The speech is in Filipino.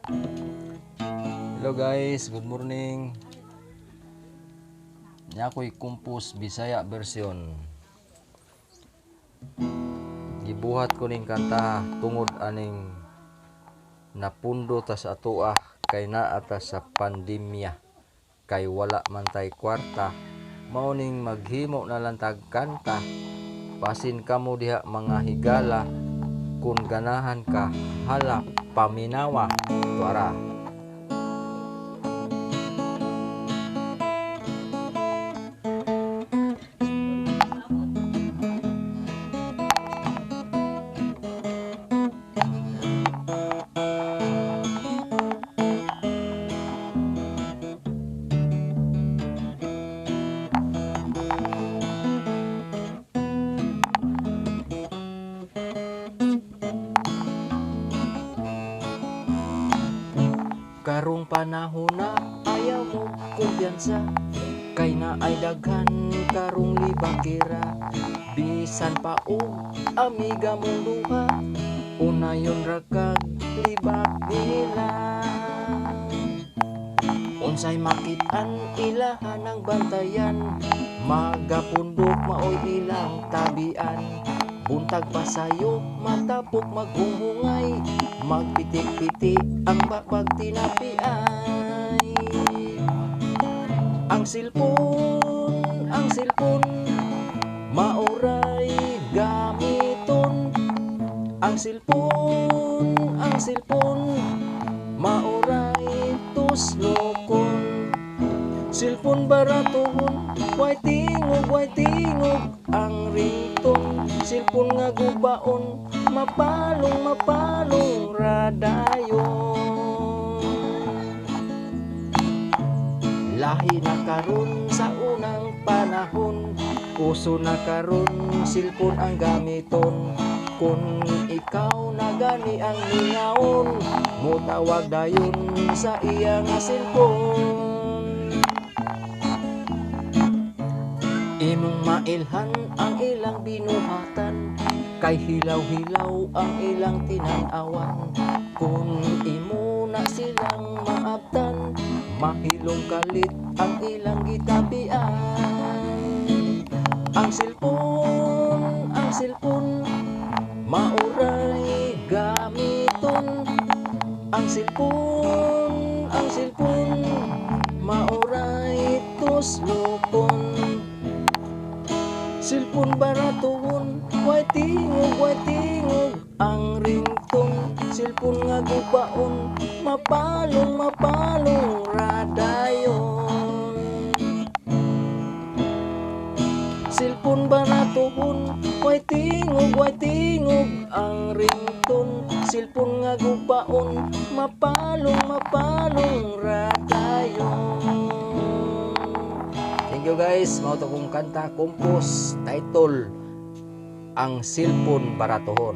Hello guys, good morning. Nya ako'y Kumpus Bisaya version. Gibuhat ko ning kanta tungod aning napundo ta sa atoa kay naa ta sa pandemya. Kay wala man tay kwarta, mao ning maghimo na lang tag kanta. Basin kamo diha mga higala, kung ganahan ka hala paminawa tuara. Karong panahon na ayaw mo kumpiyansa, kay na ay daghan karong libakira. Bisan pa o amiga mong duha, unayon ra kag libak nila. Unsay makitan ilahan ang bantayan, magapundok maoy ilang tabian. Buntag pasayo, matapok maghungungay, magpitik-pitik ang bakbag tinapiay. Ang silpon, mauray gamiton. Ang silpon, mauray tuslokon. Silpon baratohon, way tingog ang ringtone. Silpon nga gubaon, mapalong radayon. Lahi na karon sa unang panahon, uso na karon silpon ang gamiton. Kung ikaw na gani ang ningaon, mutawag dayon sa iyang silpon. Imong mailhan ang ilang binuhatan, kay hilaw-hilaw ang ilang tinan-awan. Kung imo na silang maabtan, mahilong kalit ang ilang gitapian. Ang silpon, mauray gamiton. Ang silpon, mauray tuslokon. Silpon baratohon, way tingog ang ringtone. Silpon nga gubaon, mapalong radayon. Silpon baratohon, way tingog ang ringtone. Silpon nga gubaon, mapalong radayon. Thank you guys, mao to kong kanta Kumpus, title Ang Silpon Baratohon.